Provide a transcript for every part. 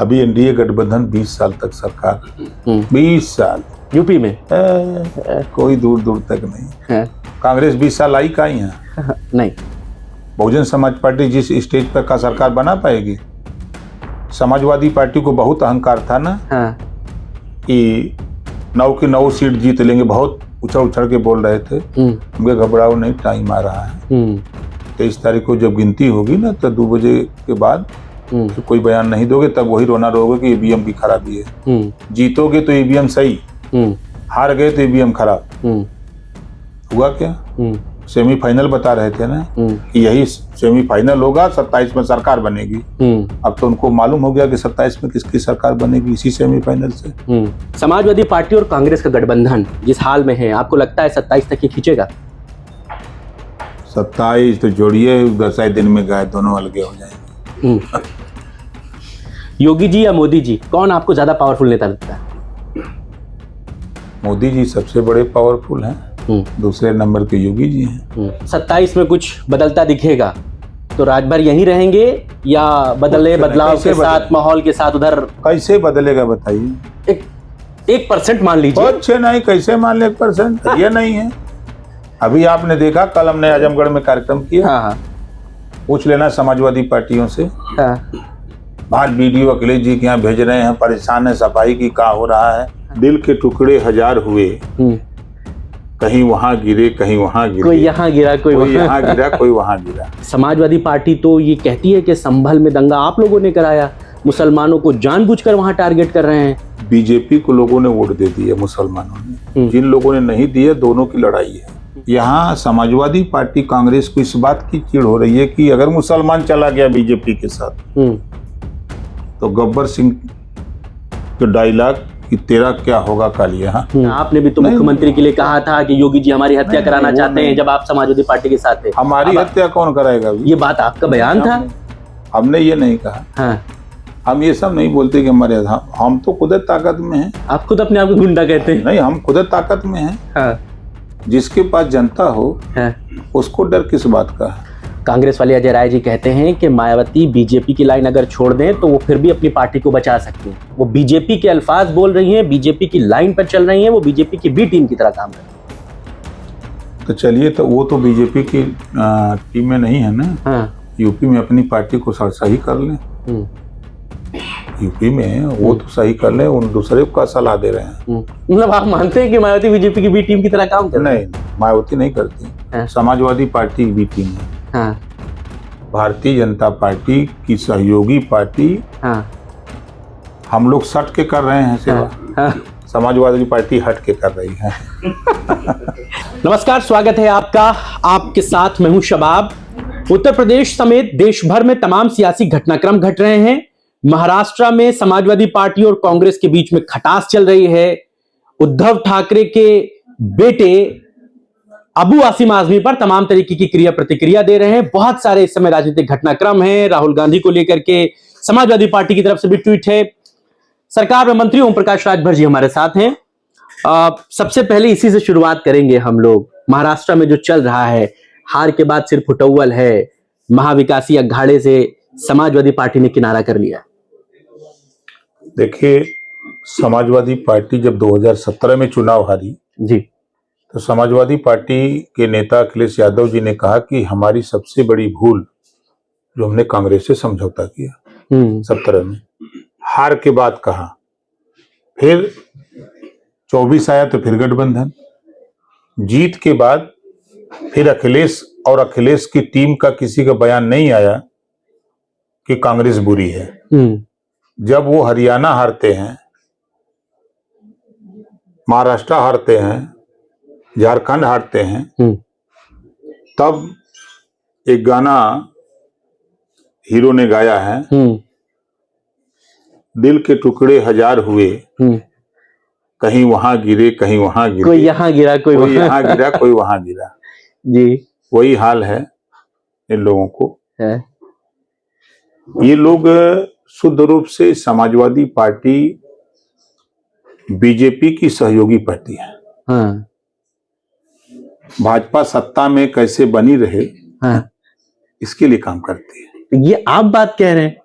अभी एनडीए गठबंधन 20 साल तक सरकार, 20 साल यूपी में कोई दूर दूर तक नहीं है। कांग्रेस 20 साल आई कहाँ है? नहीं। बहुजन समाज पार्टी जिस स्टेज पर का सरकार बना पाएगी? समाजवादी पार्टी को बहुत अहंकार था ना कि 9 की 9 सीट जीत लेंगे, बहुत उछल उछल के बोल रहे थे। उनके घबराओ नहीं, टाइम आ रहा है। 23 तारीख को जब गिनती होगी ना तो 2 बजे के बाद तो कोई बयान नहीं दोगे, तब वही रोना रोगे कि ईवीएम की खराबी है। जीतोगे तो ईवीएम सही, हार गए तो ईवीएम खराब। हुआ क्या? सेमीफाइनल बता रहे थे ना कि यही सेमीफाइनल होगा, 27 में सरकार बनेगी। अब तो उनको मालूम हो गया कि 27 में किसकी सरकार बनेगी, इसी सेमीफाइनल से। समाजवादी पार्टी और कांग्रेस का गठबंधन जिस हाल में है, आपको लगता है 27 तक ये खींचेगा? 27 तो जोड़िए, 10 दिन में गाय दोनों अलगे हो जाएंगे। योगी जी या मोदी जी, कौन आपको ज्यादा पावरफुल नेता लगता है? मोदी जी सबसे बड़े पावरफुल हैं, दूसरे नंबर के योगी जी हैं। 27 में कुछ बदलता दिखेगा तो राजभर यहीं रहेंगे या बदलाव के साथ, माहौल के साथ उधर? कैसे बदलेगा बताइए? 1% मान लीजिए। अच्छे नहीं, कैसे मान ले 1%? ये नहीं है। अभी आपने देखा, कल हमने आजमगढ़ में कार्यक्रम किया। पूछ लेना समाजवादी पार्टियों से। बाहर वीडियो अखिलेश जी के यहाँ भेज रहे हैं, परेशान है, सफाई की क्या हो रहा है। दिल के टुकड़े 1000 हुए, कहीं वहां गिरे, कहीं वहां गिरे, कोई यहाँ गिरा, कोई यहाँ गिरा, कोई वहां गिरा। समाजवादी पार्टी तो ये कहती है कि संभल में दंगा आप लोगों ने कराया, मुसलमानों को जानबूझकर वहां टारगेट कर रहे हैं। बीजेपी को लोगों ने वोट दे दिया, मुसलमानों ने। जिन लोगों ने नहीं दिए, दोनों की लड़ाई है। यहाँ समाजवादी पार्टी कांग्रेस को इस बात की चिढ़ हो रही है कि अगर मुसलमान चला गया बीजेपी के साथ तो गब्बर सिंह के डायलॉग कि तेरा क्या होगा कालिया। आपने भी तो मुख्यमंत्री के लिए कहा था कि योगी जी हमारी हत्या कराना चाहते हैं, जब आप समाजवादी पार्टी के साथ थे। हमारी हत्या कौन कराएगा? ये बात आपका बयान था। हमने ये नहीं कहा। हम ये सब नहीं बोलते कि हमारे, हम तो खुद ताकत में हैं। आप खुद अपने आप को गुंडा कहते हैं? नहीं, हम खुद ताकत में हैं। जिसके पास जनता हो उसको डर किस बात का है? कांग्रेस वाले अजय राय जी कहते हैं कि मायावती बीजेपी की लाइन अगर छोड़ दें तो वो फिर भी अपनी पार्टी को बचा सकती हैं। वो बीजेपी के अल्फाज बोल रही हैं, बीजेपी की लाइन पर चल रही हैं, वो बीजेपी की बी टीम की तरह काम कर रही हैं। तो चलिए, तो वो तो बीजेपी की टीम में नहीं है ना। यूपी में अपनी पार्टी को सही कर लें। यूपी में वो तो सही कर ले, उन दूसरे का सलाह दे रहे हैं। मतलब आप मानते हैं कि मायावती बीजेपी की बी टीम की तरह काम कर रही है? नहीं, मायावती नहीं करती। समाजवादी पार्टी बी टीम है। भारतीय जनता पार्टी की सहयोगी पार्टी। हम लोग सट के कर रहे हैं सेवा। समाजवादी पार्टी हट के कर रही है। नमस्कार, स्वागत है आपका। आपके साथ मैं हूं शबाब। उत्तर प्रदेश समेत देश भर में तमाम सियासी घटनाक्रम घट रहे हैं। महाराष्ट्र में समाजवादी पार्टी और कांग्रेस के बीच में खटास चल रही है। उद्धव ठाकरे के बेटे अबू आसिम आजमी पर तमाम तरीके की क्रिया प्रतिक्रिया दे रहे हैं। बहुत सारे इस समय राजनीतिक घटनाक्रम हैं। राहुल गांधी को लेकर के समाजवादी पार्टी की तरफ से भी ट्वीट है। सरकार में मंत्री ओम प्रकाश राजभर जी हमारे साथ हैं। सबसे पहले इसी से शुरुआत करेंगे हम लोग। महाराष्ट्र में जो चल रहा है, हार के बाद सिर्फ फुटौल है। महाविकासी अखाड़े से समाजवादी पार्टी ने किनारा कर लिया। देखिए, समाजवादी पार्टी जब 2017 में चुनाव हारी जी, तो समाजवादी पार्टी के नेता अखिलेश यादव जी ने कहा कि हमारी सबसे बड़ी भूल जो हमने कांग्रेस से समझौता किया 17 में। हार के बाद कहा, फिर 24 आया तो फिर गठबंधन, जीत के बाद फिर अखिलेश और अखिलेश की टीम का किसी का बयान नहीं आया कि कांग्रेस बुरी है। जब वो हरियाणा हारते हैं, महाराष्ट्र हारते हैं, झारखंड हारते हैं, तब एक गाना हीरो ने गाया है, दिल के टुकड़े 1000 हुए, कहीं वहां गिरे, कहीं वहां गिरे, कोई यहाँ गिरा, कोई यहाँ गिरा, कोई वहां गिरा। जी, वही हाल है इन लोगों को है। ये लोग शुद्ध रूप से समाजवादी पार्टी बीजेपी की सहयोगी पार्टी है। भाजपा सत्ता में कैसे बनी रहे इसके लिए काम करती है। ये आप बात कह रहे हैं?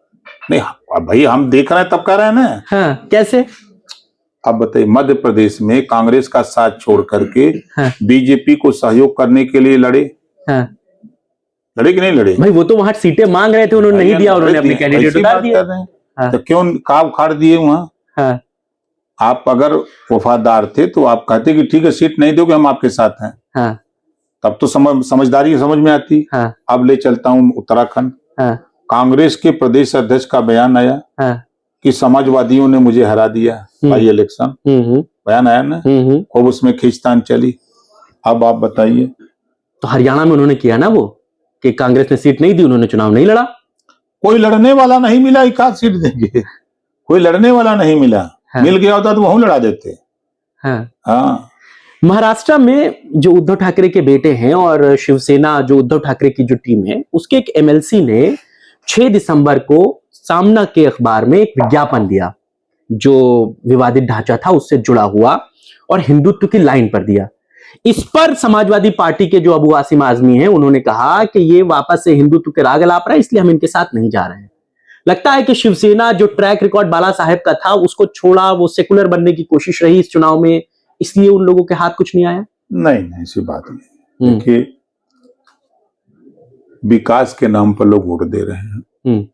नहीं, अब भाई हम देख रहे हैं तब कह रहे हैं ना। हाँ, कैसे? अब बताइए, मध्य प्रदेश में कांग्रेस का साथ छोड़ करके हाँ, बीजेपी को सहयोग करने के लिए लड़े। हाँ, लड़े कि नहीं लड़े? भाई वो तो वहां सीटें मांग रहे थे, उन्होंने नहीं दिया, उन्होंने अपने कैंडिडेट उतार दिए। हाँ। तो क्यों काव उखाड़ दिए वहां? हाँ, आप अगर वफादार थे तो आप कहते कि ठीक है सीट नहीं दोगे, हम आपके साथ हैं। हाँ, तब तो समझदारी समझ में आती। हाँ, अब ले चलता हूं उत्तराखंड। हाँ, कांग्रेस के प्रदेश अध्यक्ष का बयान आया हाँ, कि समाजवादियों ने मुझे हरा दिया बाई इलेक्शन। बयान आया ना, खूब उसमें खींचतान चली। अब आप बताइए। तो हरियाणा में उन्होंने किया ना वो, कि कांग्रेस ने सीट नहीं दी, उन्होंने चुनाव नहीं लड़ा। कोई लड़ने वाला नहीं मिला, एक आध सीट देंगे। कोई लड़ने वाला नहीं मिला। हाँ। मिल गया होता तो वहीं लड़ा देते। हाँ। हाँ। महाराष्ट्र में जो उद्धव ठाकरे के बेटे हैं और शिवसेना जो उद्धव ठाकरे की जो टीम है, उसके एक एमएलसी ने 6 दिसंबर को सामना के अखबार में एक विज्ञापन दिया जो विवादित ढांचा था उससे जुड़ा हुआ, और हिंदुत्व की लाइन पर दिया। इस पर समाजवादी पार्टी के जो अबू आसिम आजमी हैं, उन्होंने कहा कि ये वापस से हिंदुत्व के राग अलाप रहा है, इसलिए हम इनके साथ नहीं जा रहे हैं। लगता है कि शिवसेना जो ट्रैक रिकॉर्ड बाला साहेब का था उसको छोड़ा, वो सेकुलर बनने की कोशिश रही इस चुनाव में, इसलिए उन लोगों के हाथ कुछ नहीं आया। नहीं, ऐसी बात नहीं। देखिए, विकास के नाम पर लोग वोट दे रहे हैं।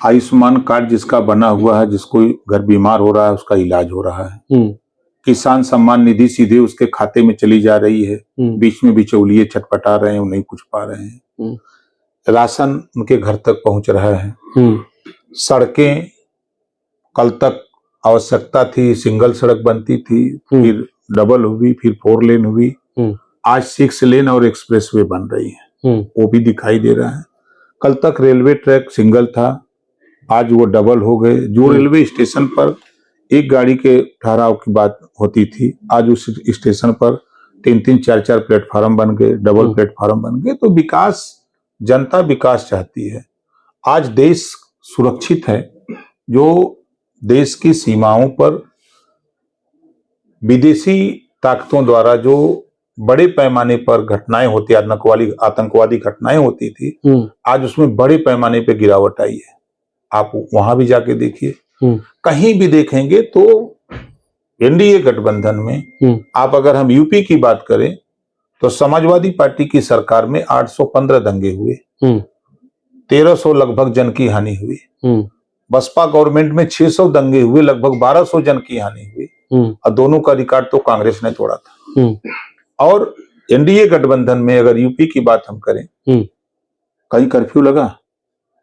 आयुष्मान कार्ड जिसका बना हुआ है, जिसको घर बीमार हो रहा है उसका इलाज हो रहा है। किसान सम्मान निधि सीधे उसके खाते में चली जा रही है। बीच में बिचौलिए छटपटा रहे हैं, वो नहीं कुछ पा रहे हैं। राशन उनके घर तक पहुंच रहा है। सड़कें, कल तक आवश्यकता थी सिंगल सड़क बनती थी, फिर डबल हुई, फिर 4 लेन हुई, आज 6 लेन और एक्सप्रेसवे बन रही है। वो भी दिखाई दे रहा है। कल तक रेलवे ट्रैक सिंगल था, आज वो डबल हो गए। जो रेलवे स्टेशन पर एक गाड़ी के ठहराव की बात होती थी, आज उस स्टेशन पर 3-3, 4-4 प्लेटफार्म बन गए, डबल प्लेटफार्म बन गए। तो विकास, जनता विकास चाहती है। आज देश सुरक्षित है। जो देश की सीमाओं पर विदेशी ताकतों द्वारा जो बड़े पैमाने पर घटनाएं होती, आतंकवादी घटनाएं होती थी, आज उसमें बड़े पैमाने पर गिरावट आई है। आप वहां भी जाके देखिए, कहीं भी देखेंगे तो एनडीए गठबंधन में आप अगर हम यूपी की बात करें तो समाजवादी पार्टी की सरकार में 815 दंगे हुए, 1300 लगभग जन की हानि हुई। बसपा गवर्नमेंट में 600 दंगे हुए, लगभग 1200 जन की हानि हुई, और दोनों का रिकॉर्ड तो कांग्रेस ने तोड़ा था। और एनडीए गठबंधन में अगर यूपी की बात हम करें, कहीं कर्फ्यू लगा,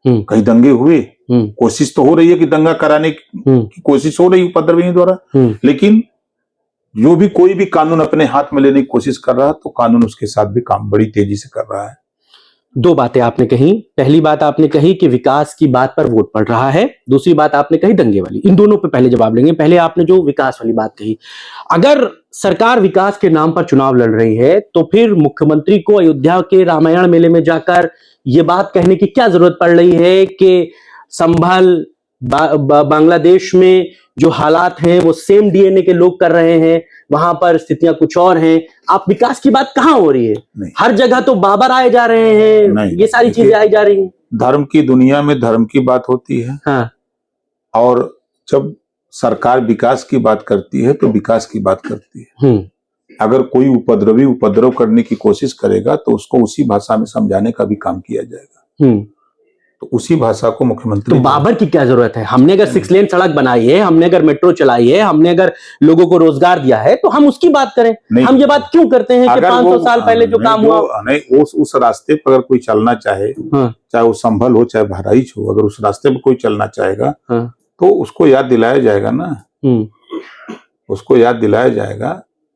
कहीं दंगे हुए, कोशिश तो हो रही है कि दंगा कराने की कोशिश हो रही है उपद्रवियों द्वारा, लेकिन जो भी कोई भी कानून अपने हाथ में लेने की कोशिश कर रहा है तो कानून उसके साथ भी काम बड़ी तेजी से कर रहा है। 2 बातें आपने कही। पहली बात आपने कही कि विकास की बात पर वोट पड़ रहा है, दूसरी बात आपने कही दंगे वाली। इन दोनों पे पहले जवाब लेंगे। पहले आपने जो विकास वाली बात कही, अगर सरकार विकास के नाम पर चुनाव लड़ रही है तो फिर मुख्यमंत्री को अयोध्या के रामायण मेले में जाकर ये बात कहने की क्या जरूरत पड़ रही है कि संभल बांग्लादेश में जो हालात हैं वो सेम डीएनए के लोग कर रहे हैं, वहां पर स्थितियां कुछ और हैं। आप विकास की बात कहां हो रही है? हर जगह तो बाबर आए जा रहे हैं, ये सारी चीजें आई जा रही हैं। धर्म की दुनिया में धर्म की बात होती है। हाँ। और जब सरकार विकास की बात करती है तो विकास की बात करती है। अगर कोई उपद्रवी उपद्रव करने की कोशिश करेगा तो उसको उसी भाषा में समझाने का भी काम किया जाएगा। तो उसी भाषा को मुख्यमंत्री, तो बाबर की क्या जरूरत है? हमने अगर 6 लेन सड़क बनाई है, हमने अगर मेट्रो चलाई है, हमने अगर लोगों को रोजगार दिया है, तो हम उसकी बात करें। हम ये बात क्यों करते हैं कि 500 साल पहले जो काम हुआ, नहीं, उस रास्ते पर अगर कोई चलना चाहे, चाहे वो संभल हो चाहे बहराइच हो, अगर उस रास्ते पर कोई चलना चाहेगा तो उसको याद दिलाया जाएगा ना। उसको याद दिलाया जाएगा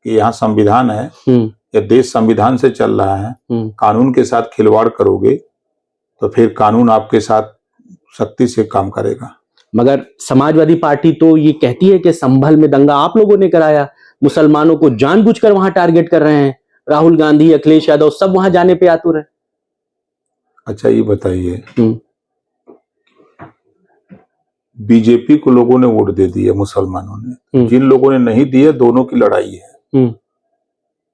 कि यहाँ संविधान है, या देश संविधान से चल रहा है। कानून के साथ खिलवाड़ करोगे तो फिर कानून आपके साथ सख्ती से काम करेगा। मगर समाजवादी पार्टी तो ये कहती है कि संभल में दंगा आप लोगों ने कराया, मुसलमानों को जानबूझकर वहां टारगेट कर रहे हैं, राहुल गांधी, अखिलेश यादव सब वहां जाने पे आतुर है। अच्छा, ये बताइए, बीजेपी को लोगों ने वोट दे दिया, मुसलमानों ने, जिन लोगों ने नहीं दिए, दोनों की लड़ाई है।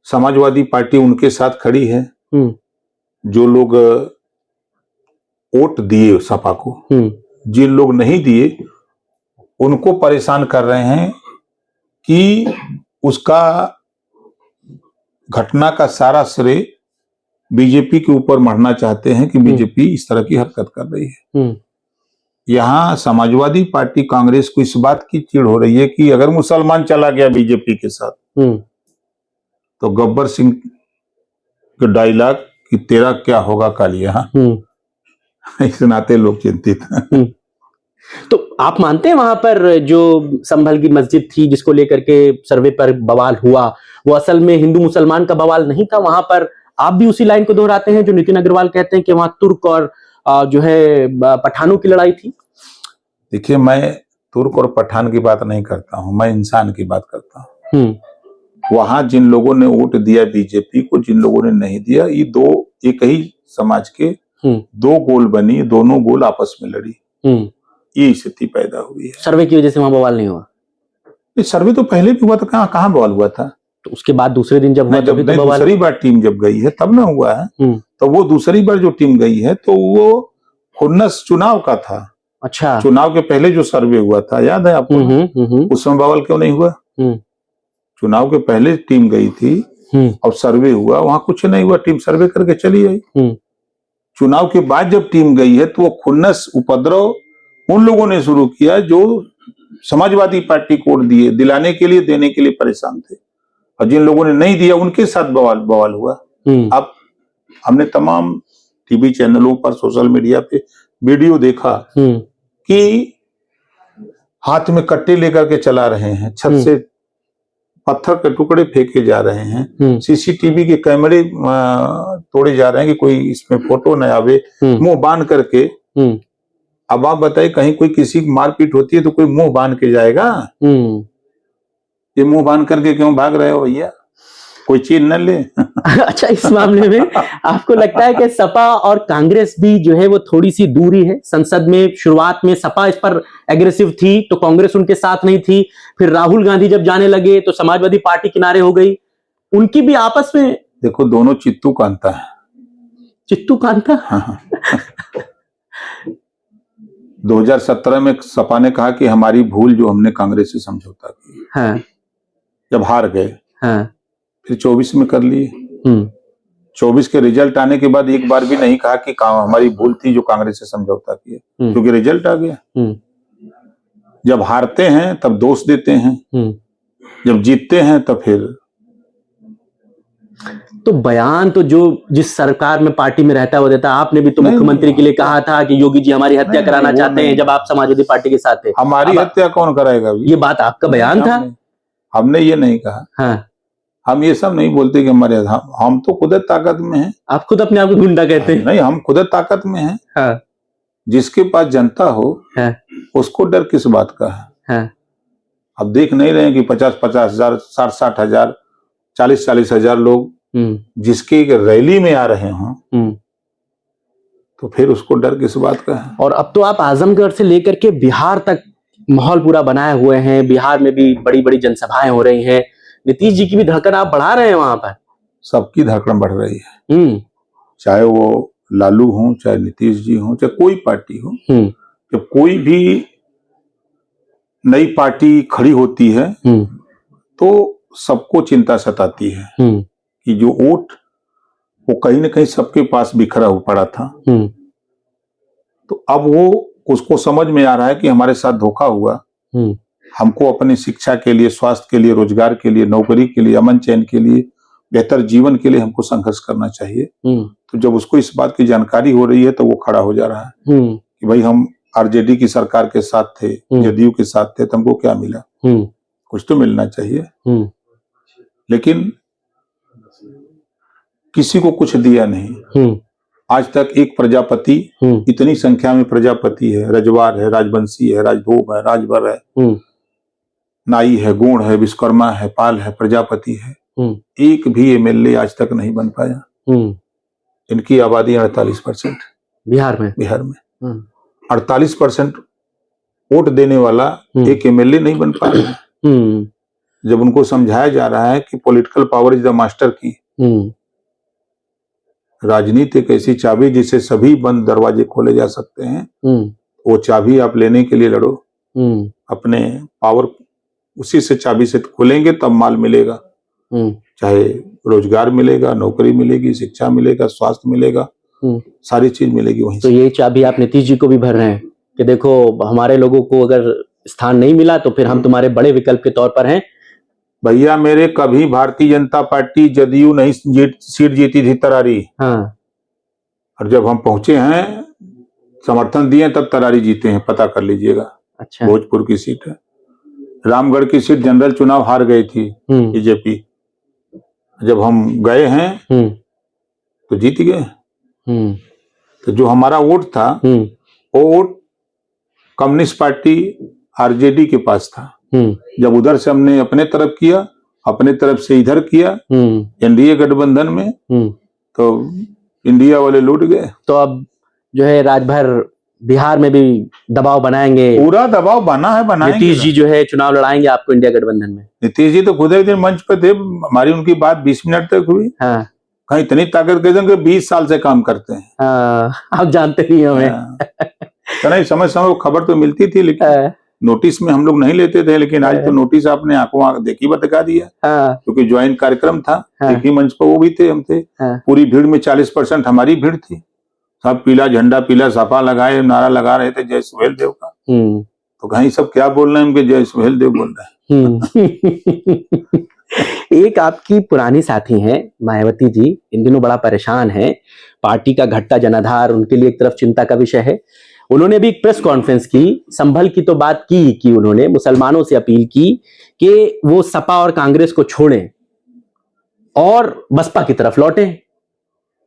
समाजवादी पार्टी उनके साथ खड़ी है जो लोग वोट दिए सपा को, जिन लोग नहीं दिए उनको परेशान कर रहे हैं कि उसका घटना का सारा श्रेय बीजेपी के ऊपर मढ़ना चाहते हैं कि बीजेपी इस तरह की हरकत कर रही है। यहाँ समाजवादी पार्टी कांग्रेस को इस बात की चिढ़ हो रही है कि अगर मुसलमान चला गया बीजेपी के साथ तो गब्बर सिंह के डायलॉग कि तेरा क्या होगा कालिया, इस नाते लोग चिंतित हैं। तो आप मानते हैं वहां पर जो संभल की मस्जिद थी जिसको लेकर के सर्वे पर बवाल हुआ, वो असल में हिंदू मुसलमान का बवाल नहीं था? वहां पर आप भी उसी लाइन को दोहराते हैं जो नितिन अग्रवाल कहते हैं कि वहां तुर्क और जो है पठानों की लड़ाई थी? देखिए, मैं तुर्क और पठान की बात नहीं करता हूं, मैं इंसान की बात करता हूं। वहां जिन लोगों ने वोट दिया बीजेपी को, जिन लोगों ने नहीं दिया, ये दो एक ही समाज के दो गोल बनी, दोनों गोल आपस में लड़ी, ये स्थिति पैदा हुई है। सर्वे की वजह से वहां बवाल नहीं हुआ? सर्वे तो पहले भी हुआ था, कहाँ बवाल हुआ था? तो उसके बाद दूसरे दिन जब हुआ जब तो दूसरी बार टीम जब गई है तब ना हुआ है। तो वो दूसरी बार जो टीम गई है तो वो खुन्नस चुनाव का था। अच्छा, चुनाव के पहले जो सर्वे हुआ था याद है आपको? उस समय बवाल क्यों नहीं हुआ? चुनाव के पहले टीम गई थी और सर्वे हुआ, वहां कुछ नहीं हुआ, टीम सर्वे करके चली गई। चुनाव के बाद जब टीम गई है तो वो खुन्नस उपद्रव उन लोगों ने शुरू किया जो समाजवादी पार्टी को वोट दिए दिलाने के लिए, देने के लिए परेशान थे, और जिन लोगों ने नहीं दिया उनके साथ बवाल हुआ। अब हमने तमाम टीवी चैनलों पर, सोशल मीडिया पे वीडियो देखा कि हाथ में कट्टे लेकर के चला रहे हैं, छत से पत्थर के टुकड़े फेंके जा रहे हैं, सीसीटीवी के कैमरे तोड़े जा रहे हैं कि कोई इसमें फोटो न आवे, मुंह बांध करके। अब आप बताइए, कहीं कोई किसी की मारपीट होती है तो कोई मुंह बांध के जाएगा? ये मुंह बांध करके क्यों भाग रहे हो भैया? कोई चीज न ले। अच्छा, इस मामले में आपको लगता है कि सपा और कांग्रेस भी जो है वो थोड़ी सी दूरी है? संसद में शुरुआत में सपा इस पर एग्रेसिव थी तो कांग्रेस उनके साथ नहीं थी, फिर राहुल गांधी जब जाने लगे तो समाजवादी पार्टी किनारे हो गई, उनकी भी आपस में। देखो, दोनों चित्तू कांता है। चित्तू कांता? हाँ। 2017 में सपा ने कहा कि हमारी भूल जो हमने कांग्रेस से समझौता किया। हाँ। जब हार गए। हाँ। फिर 24 में कर लिए। 24 के रिजल्ट आने के बाद एक बार भी नहीं कहा कि हमारी भूल थी जो कांग्रेस से समझौता किया, क्योंकि रिजल्ट आ गया। जब हारते हैं तब दोष देते हैं, जब जीतते हैं तब फिर। तो बयान तो जो जिस सरकार में पार्टी में रहता है वो देता है। आपने भी तो मुख्यमंत्री के लिए कहा था कि योगी जी हमारी हत्या कराना चाहते हैं जब आप समाजवादी पार्टी के साथ थे। हमारी हत्या कौन कराएगा? ये बात आपका बयान था। हमने ये नहीं कहा। हाँ। हम ये सब नहीं बोलते कि हमारे, हम तो खुद ताकत में हैं। आप खुद अपने आप को गुंडा कहते हैं? नहीं, हम खुद ताकत में हैं। हाँ। जिसके पास जनता हो उसको डर किस बात का है? अब देख नहीं रहे हैं कि 50-50 हजार, 60-60 हजार, 40-40 हजार लोग जिसके रैली में आ रहे हों, तो फिर उसको डर किस बात का है? और अब तो आप आजमगढ़ से लेकर के बिहार तक माहौल पूरा बनाए हुए हैं। बिहार में भी बड़ी बड़ी जनसभाएं हो रही हैं। नीतीश जी की भी धड़कन आप बढ़ा रहे हैं वहां पर। सबकी धड़कन बढ़ रही है, चाहे वो लालू हो, चाहे नीतीश जी हो, चाहे कोई पार्टी हो। जब कोई भी नई पार्टी खड़ी होती है तो सबको चिंता सताती है कि जो वोट वो कहीं ना कहीं सबके पास बिखरा हुआ पड़ा था। तो अब वो उसको समझ में आ रहा है कि हमारे साथ धोखा हुआ। हमको अपनी शिक्षा के लिए, स्वास्थ्य के लिए, रोजगार के लिए, नौकरी के लिए, अमन चैन के लिए, बेहतर जीवन के लिए हमको संघर्ष करना चाहिए। तो जब उसको इस बात की जानकारी हो रही है तो वो खड़ा हो जा रहा है कि भाई हम आरजेडी की सरकार के साथ थे, जदयू के साथ थे, तो हमको क्या मिला? कुछ तो मिलना चाहिए। लेकिन किसी को कुछ दिया नहीं। आज तक एक प्रजापति, इतनी संख्या में प्रजापति है, रजवार है, राजवंशी है, राजभोग है, राजभर है, नाई है, गोंड है, विश्वकर्मा है, पाल है, प्रजापति है, एक भी एमएलए आज तक नहीं बन पाया। इनकी आबादी 48% बिहार में 48% वोट देने वाला एक एमएलए नहीं बन पाया। जब उनको समझाया जा रहा है कि political power is the master की, राजनीति एक ऐसी चाबी जिससे सभी बंद दरवाजे खोले जा सकते हैं, वो चाबी आप लेने के लिए लड़ो, अपने पावर उसी से चाबी से खोलेंगे तब माल मिलेगा, चाहे रोजगार मिलेगा, नौकरी मिलेगी, शिक्षा मिलेगा, स्वास्थ्य मिलेगा, सारी चीज मिलेगी वहीं तो से। ये चाबी आप नीतीश जी को भी भर रहे हैं कि देखो हमारे लोगों को अगर स्थान नहीं मिला तो फिर हम तुम्हारे बड़े विकल्प के तौर पर हैं। भैया मेरे कभी भारतीय जनता पार्टी जदयू नहीं सीट जीती थी तरारी। हाँ। और जब हम पहुंचे हैं समर्थन दिए तब तरारी जीते हैं, पता कर लीजिएगा। अच्छा। भोजपुर की सीट है, रामगढ़ की सीट जनरल चुनाव हार गई थी बीजेपी, जब हम गए हैं तो जीत गए। तो जो हमारा वोट था वो वोट कम्युनिस्ट पार्टी आरजेडी के पास था। जब उधर से हमने अपने तरफ किया, अपने तरफ से इधर किया एनडीए गठबंधन में, तो इंडिया वाले लूट गए। तो अब जो है राजभर बिहार में भी दबाव बनाएंगे, पूरा दबाव बना है, बनाएंगे। नीतीश जी जो है चुनाव लड़ाएंगे आपको इंडिया गठबंधन में। नीतीश जी तो खुद एक दिन मंच पे थे, हमारी उनकी बात 20 मिनट तक हुई। हाँ। कहीं इतनी ताकत के 20 साल से काम करते हैं। आप जानते नहीं हमें। तो नहीं, समय समय खबर तो मिलती थी, लेकिन नोटिस में हम लोग नहीं लेते थे। लेकिन आज तो नोटिस आपने आंखों देखी बता दिया, क्योंकि ज्वाइंट कार्यक्रम था, एक ही मंच पर वो भी थे, हम थे। पूरी भीड़ में 40% हमारी भीड़ थी। सब पीला झंडा, पीला सपा लगाए, नारा लगा रहे थे जय सुहेल देव का। तो कहीं सब क्या बोल रहे हैं, उनके जय सुहेल देव बोल रहे हैं। एक आपकी पुरानी साथी हैं मायावती जी, इन दिनों बड़ा परेशान है, पार्टी का घटता जनाधार उनके लिए एक तरफ चिंता का विषय है। उन्होंने भी एक प्रेस कॉन्फ्रेंस की, संभल की तो बात की कि उन्होंने मुसलमानों से अपील की कि वो सपा और कांग्रेस को छोड़ें और बसपा की तरफ लौटें।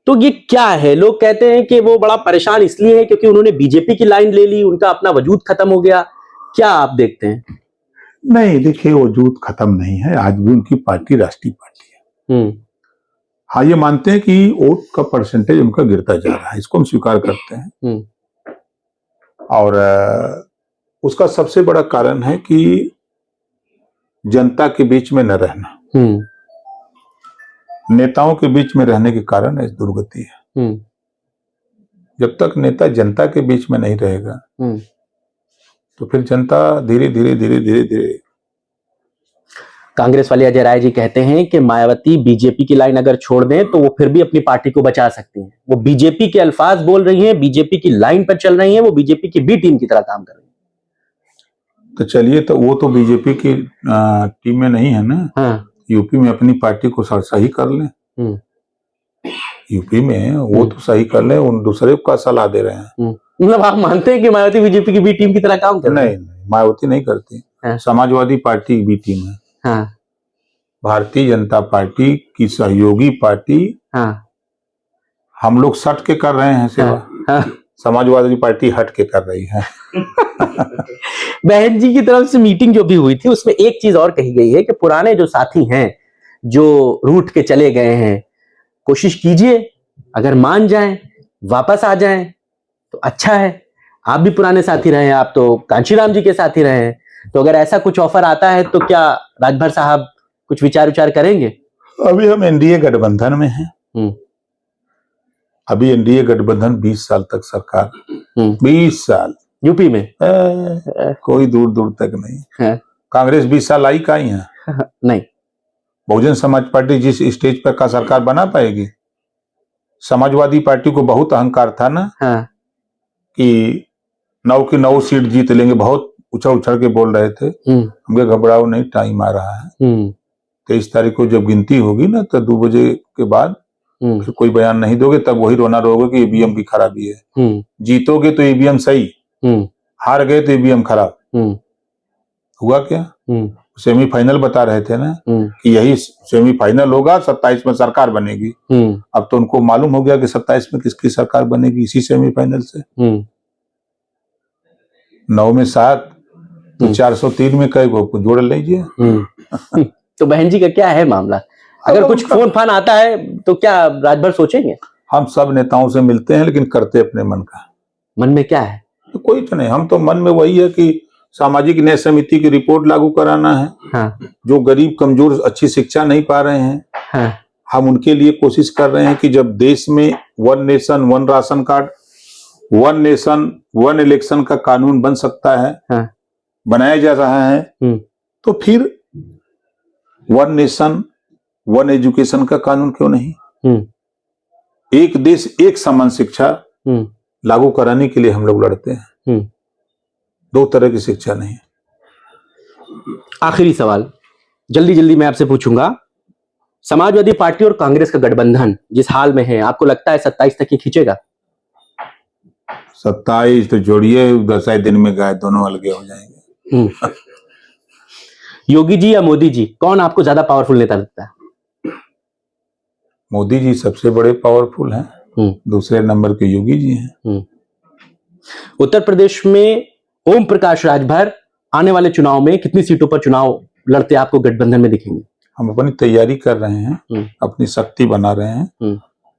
तो ये क्या है? लोग कहते हैं कि वो बड़ा परेशान इसलिए है क्योंकि उन्होंने बीजेपी की लाइन ले ली, उनका अपना वजूद खत्म हो गया। क्या आप देखते हैं? नहीं, देखिए वजूद खत्म नहीं है, आज भी उनकी पार्टी राष्ट्रीय पार्टी है। हाँ, ये मानते हैं कि वोट का परसेंटेज उनका गिरता जा रहा है, इसको हम स्वीकार करते हैं। और उसका सबसे बड़ा कारण है कि जनता के बीच में न रहना, नेताओं के बीच में रहने के कारण इस दुर्गति है। जब तक नेता जनता के बीच में नहीं रहेगा तो फिर जनता धीरे धीरे कांग्रेस वाले अजय राय जी कहते हैं कि मायावती बीजेपी की लाइन अगर छोड़ दें तो वो फिर भी अपनी पार्टी को बचा सकती हैं। वो बीजेपी के अल्फाज बोल रही हैं, बीजेपी की लाइन पर चल रही हैं, वो बीजेपी की बी टीम की तरह काम कर रही हैं। तो चलिए, तो वो तो बीजेपी की टीम में नहीं है ना। हाँ। यूपी में अपनी पार्टी को सही कर लें, यूपी में वो तो सही कर लें, उन दूसरे का सलाह दे रहे हैं। मतलब आप मानते हैं कि मायावती बीजेपी की बी टीम की तरह काम कर रही है? नहीं, मायावती नहीं करती। हाँ। समाजवादी पार्टी की बी टीम है। हाँ। भारतीय जनता पार्टी की सहयोगी पार्टी। हाँ। हम लोग सट के कर रहे हैं सेवा। हाँ। समाजवादी पार्टी हट के कर रही है। बहन जी की तरफ से मीटिंग जो भी हुई थी उसमें एक चीज और कही गई है कि पुराने जो साथी हैं जो रूठ के चले गए हैं, कोशिश कीजिए अगर मान जाएं, वापस आ जाएं तो अच्छा है। आप भी पुराने साथी रहे हैं, आप तो कांशीराम जी के साथी रहे हैं, तो अगर ऐसा कुछ ऑफर आता है तो क्या राजभर साहब कुछ विचार करेंगे? अभी हम एनडीए गठबंधन में हैं। अभी एनडीए गठबंधन 20 साल तक सरकार, 20 साल यूपी में कोई दूर तक नहीं। कांग्रेस 20 साल आई का ही है नहीं। बहुजन समाज पार्टी जिस स्टेज पर का सरकार बना पाएगी। समाजवादी पार्टी को बहुत अहंकार था ना। हाँ। कि 9 की 9 सीट जीत लेंगे, बहुत उछल के बोल रहे थे। हमके घबराओ नहीं, टाइम आ रहा है। 23 तारीख को जब गिनती होगी ना तो 2 बजे के बाद फिर कोई बयान नहीं दोगे, तब वही रोना रोगे कि ईवीएम की खराबी है। जीतोगे तो ईवीएम सही, हार गए तो ईवीएम खराब। हुआ क्या? सेमीफाइनल बता रहे थे ना कि यही सेमीफाइनल होगा, 27 में सरकार बनेगी। अब तो उनको मालूम हो गया कि 27 में किसकी सरकार बनेगी, इसी सेमीफाइनल से। 9 में 7 तो 403 में कई को जोड़ लीजिए। तो बहन जी का क्या है मामला? अगर कुछ फोन फान आता है तो क्या राजभर सोचेंगे? हम सब नेताओं से मिलते हैं लेकिन करते अपने मन का। मन में क्या है? तो कोई तो नहीं, हम तो मन में वही है कि सामाजिक न्याय समिति की रिपोर्ट लागू कराना है। हाँ। जो गरीब कमजोर अच्छी शिक्षा नहीं पा रहे हैं। हाँ। हम उनके लिए कोशिश कर रहे हैं कि जब देश में 1 nation 1 ration card one nation one election का कानून बन सकता है, हाँ। बनाया जा रहा है, तो फिर वन नेशन वन एजुकेशन का कानून क्यों नहीं? एक देश एक समान शिक्षा लागू कराने के लिए हम लोग लड़ते हैं। दो तरह की शिक्षा नहीं। आखिरी सवाल जल्दी जल्दी मैं आपसे पूछूंगा, समाजवादी पार्टी और कांग्रेस का गठबंधन जिस हाल में है, आपको लगता है 27 तक ये खींचेगा? 27 तो जोड़िए, 10 दिन में गाय दोनों अलगे हो जाएंगे। योगी जी या मोदी जी, कौन आपको ज्यादा पावरफुल नेता लगता है? मोदी जी सबसे बड़े पावरफुल हैं, दूसरे नंबर के योगी जी हैं। उत्तर प्रदेश में ओम प्रकाश राजभर आने वाले चुनाव में कितनी सीटों पर चुनाव लड़ते आपको गठबंधन में दिखेंगे? हम अपनी तैयारी कर रहे हैं, अपनी शक्ति बना रहे हैं,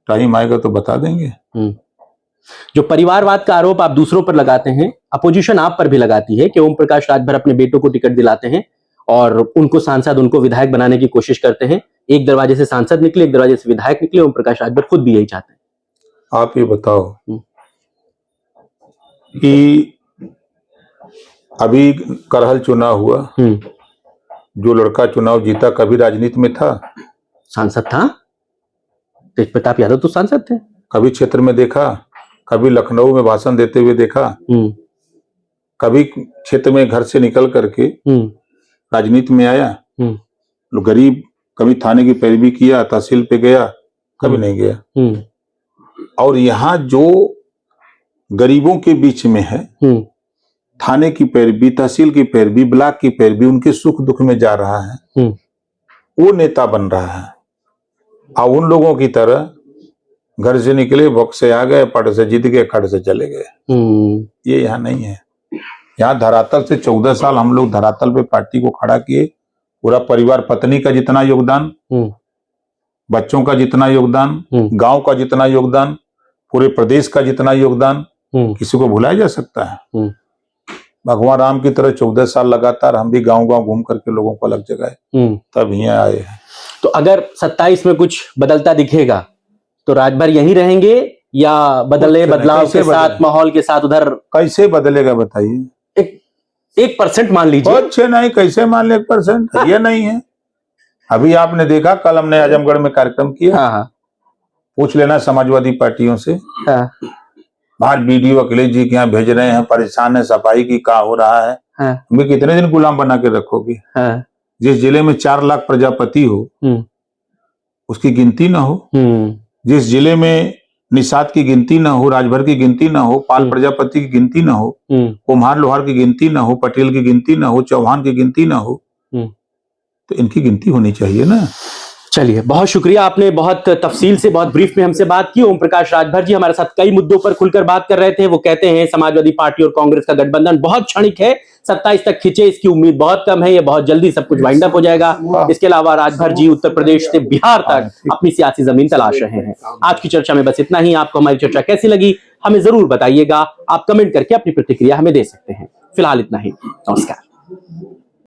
टाइम आएगा तो बता देंगे। जो परिवारवाद का आरोप आप दूसरों पर लगाते हैं, अपोजिशन आप पर भी लगाती है कि ओम प्रकाश राजभर अपने बेटों को टिकट दिलाते हैं और उनको सांसद, उनको विधायक बनाने की कोशिश करते हैं। एक दरवाजे से सांसद निकले, एक दरवाजे से विधायक निकले, ओम प्रकाश राजभर खुद भी यही चाहते हैं। आप ये बताओ कि अभी करहल चुनाव हुआ, जो लड़का चुनाव जीता कभी राजनीति में था? सांसद था, तेज प्रताप यादव तो सांसद थे। कभी क्षेत्र में देखा? कभी लखनऊ में भाषण देते हुए देखा? कभी क्षेत्र में घर से निकल करके राजनीति में आया? गरीब कभी थाने की पैरवी किया, तहसील पे गया? कभी नहीं गया। और यहाँ जो गरीबों के बीच में है, थाने की पैरवी, तहसील की पैरवी, ब्लॉक की पैरवी, उनके सुख दुख में जा रहा है, वो नेता बन रहा है। और उन लोगों की तरह घर से निकले, वक्त से आ गए, पट से जीत गए, खड़ से चले गए, ये यहाँ नहीं है। यहाँ धरातल से 14 साल हम लोग धरातल पे पार्टी को खड़ा किए। पूरा परिवार, पत्नी का जितना योगदान, बच्चों का जितना योगदान, गांव का जितना योगदान, पूरे प्रदेश का जितना योगदान, किसी को भुलाया जा सकता है? भगवान राम की तरह 14 साल लगातार हम भी गांव गांव घूम करके लोगों को अलग जगह तब यहाँ आए हैं। तो अगर 27 में कुछ बदलता दिखेगा तो राजभर यहीं रहेंगे या बदलाव के साथ, माहौल के साथ उधर? कैसे बदलेगा बताइए? 1% मान लीजिए। अच्छे नहीं, कैसे मान ले 1%? ये नहीं है। अभी आपने देखा, कल हमने आजमगढ़ में कार्यक्रम किया। पूछ लेना समाजवादी पार्टियों से। बाहर वीडियो अखिलेश जी के यहाँ भेज रहे हैं, परेशान है, सफाई की क्या हो रहा है। हमें कितने दिन गुलाम बना के रखोगे? जिस जिले में 4 लाख प्रजापति हो उसकी गिनती ना हो, जिस जिले में निषाद की गिनती ना हो, राजभर की गिनती ना हो, पाल प्रजापति की गिनती ना हो, कुम्हार लोहार की गिनती ना हो, पटेल की गिनती ना हो, चौहान की गिनती ना हो, तो इनकी गिनती होनी चाहिए ना। चलिए, बहुत शुक्रिया, आपने बहुत तफसील से, बहुत ब्रीफ में हमसे बात की। ओम प्रकाश राजभर जी हमारे साथ कई मुद्दों पर खुलकर बात कर रहे थे। वो कहते हैं समाजवादी पार्टी और कांग्रेस का गठबंधन बहुत क्षणिक है, 27 तक खिंचे इसकी उम्मीद बहुत कम है, ये बहुत जल्दी सब कुछ वाइंड अप हो जाएगा। इसके अलावा राजभर जी उत्तर प्रदेश से बिहार तक अपनी सियासी जमीन तलाश रहे हैं। आज की चर्चा में बस इतना ही। आपको हमारी चर्चा कैसी लगी हमें जरूर बताइएगा। आप कमेंट करके अपनी प्रतिक्रिया हमें दे सकते हैं। फिलहाल इतना ही, नमस्कार।